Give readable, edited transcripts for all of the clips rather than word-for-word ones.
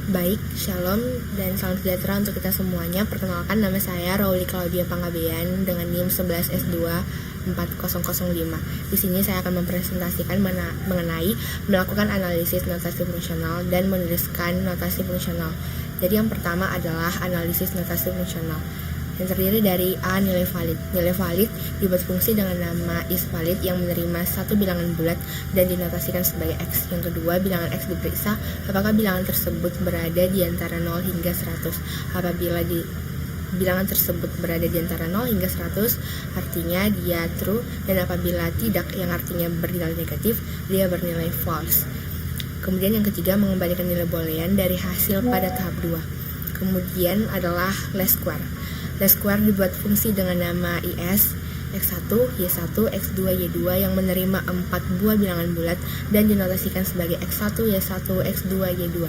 Baik, shalom dan salam sejahtera untuk kita semuanya. Perkenalkan, nama saya Rauli Claudia Panggabean dengan NIM 11S2 4005. Di sini saya akan mempresentasikan mengenai melakukan analisis notasi fungsional dan menuliskan notasi fungsional. Jadi yang pertama adalah analisis notasi fungsional, yang terdiri dari A. Nilai valid. Nilai valid dibuat fungsi dengan nama isValid yang menerima satu bilangan bulat dan dinotasikan sebagai X. Yang kedua, bilangan X diperiksa apakah bilangan tersebut berada di antara 0 hingga 100. Apabila bilangan tersebut berada di antara 0 hingga 100, artinya dia true, dan apabila tidak, yang artinya bernilai negatif, dia bernilai false. Kemudian yang ketiga, mengembalikan nilai boolean dari hasil pada tahap 2. Kemudian adalah least square. Least square dibuat fungsi dengan nama is, x1, y1, x2, y2 yang menerima 4 buah bilangan bulat dan dinotasikan sebagai x1, y1, x2, y2.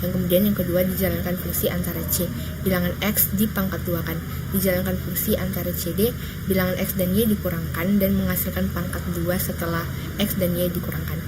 Yang kemudian yang kedua, dijalankan fungsi antara c, bilangan x dipangkat duakan. Dijalankan fungsi antara cd, bilangan x dan y dikurangkan dan menghasilkan pangkat 2 setelah x dan y dikurangkan.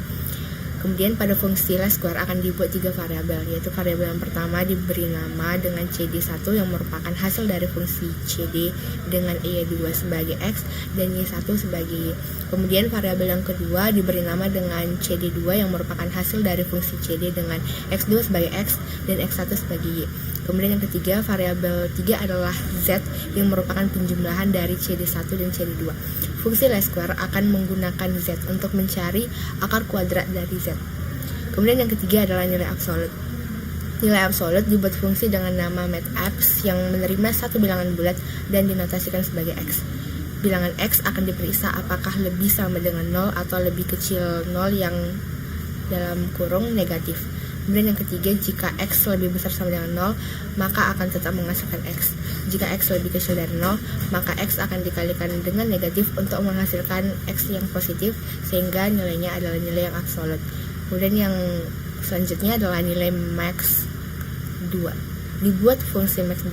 Kemudian pada fungsi least square akan dibuat 3 variabel, yaitu variabel yang pertama diberi nama dengan cd1 yang merupakan hasil dari fungsi cd dengan y2 sebagai x dan y1 sebagai y. Kemudian variabel yang kedua diberi nama dengan cd2 yang merupakan hasil dari fungsi cd dengan x2 sebagai x dan x1 sebagai y. Kemudian yang ketiga, variabel 3 adalah z yang merupakan penjumlahan dari cd1 dan cd2. Fungsi least square akan menggunakan z untuk mencari akar kuadrat dari z. Kemudian yang ketiga adalah nilai absolut. Nilai absolut dibuat fungsi dengan nama mathapps yang menerima satu bilangan bulat dan dinotasikan sebagai x. Bilangan x akan diperiksa apakah lebih sama dengan 0 atau lebih kecil 0 yang dalam kurung negatif. Kemudian yang ketiga, jika x lebih besar sama dengan 0, maka akan tetap menghasilkan x. Jika x lebih kecil dari 0, maka x akan dikalikan dengan negatif untuk menghasilkan x yang positif, sehingga nilainya adalah nilai yang absolut. Kemudian yang selanjutnya adalah nilai max 2. Dibuat fungsi max 2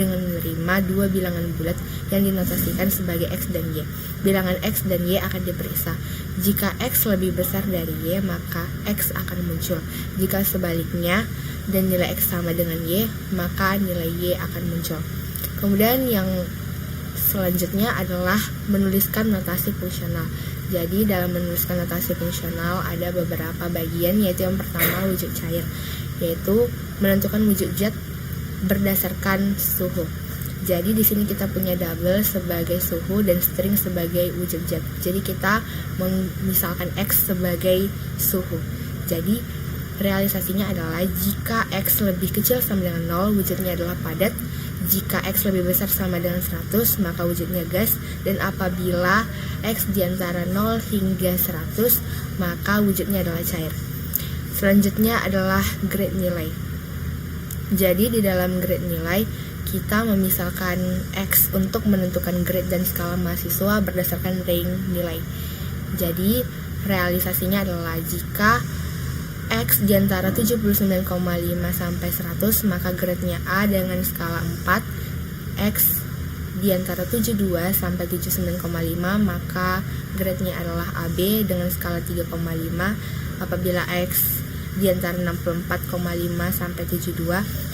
dengan menerima 2 bilangan bulat yang dinotasikan sebagai x dan y. Bilangan x dan y akan diperiksa. Jika x lebih besar dari y, maka x akan muncul. Jika sebaliknya dan nilai x sama dengan y, maka nilai y akan muncul. Kemudian yang selanjutnya adalah menuliskan notasi fungsional. Jadi dalam menuliskan notasi fungsional ada beberapa bagian, yaitu yang pertama wujud cair, yaitu menentukan wujud zat berdasarkan suhu. Jadi di sini kita punya double sebagai suhu dan string sebagai wujud zat. Jadi kita misalkan x sebagai suhu. Jadi realisasinya adalah jika x lebih kecil sama dengan 0, wujudnya adalah padat. Jika x lebih besar sama dengan 100, maka wujudnya gas. Dan apabila x di antara 0 hingga 100, maka wujudnya adalah cair. Selanjutnya adalah grade nilai. Jadi di dalam grade nilai kita memisalkan x untuk menentukan grade dan skala mahasiswa berdasarkan range nilai. Jadi realisasinya adalah jika x di antara 79,5 sampai 100, maka grade-nya A dengan skala 4. X di antara 72 sampai 79,5, maka grade-nya adalah AB dengan skala 3,5. Apabila x di antara 64,5 sampai 72,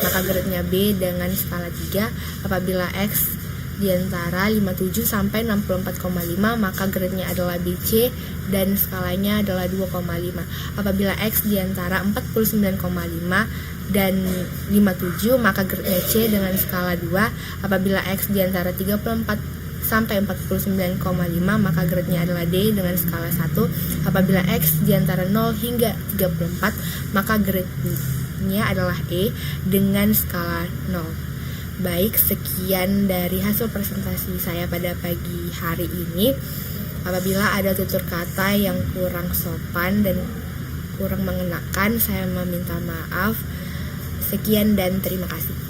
maka grade-nya B dengan skala 3. Apabila X di antara 57 sampai 64,5, maka grade-nya adalah BC dan skalanya adalah 2,5. Apabila X di antara 49,5 dan 57, maka grade-nya C dengan skala 2. Apabila X di antara 34 sampai 49,5, maka grade-nya adalah D dengan skala 1. Apabila X di antara 0 hingga 34, maka grade-nya adalah E dengan skala 0. Baik, sekian dari hasil presentasi saya pada pagi hari ini. Apabila ada tutur kata yang kurang sopan dan kurang mengenakan, saya meminta maaf. Sekian dan terima kasih.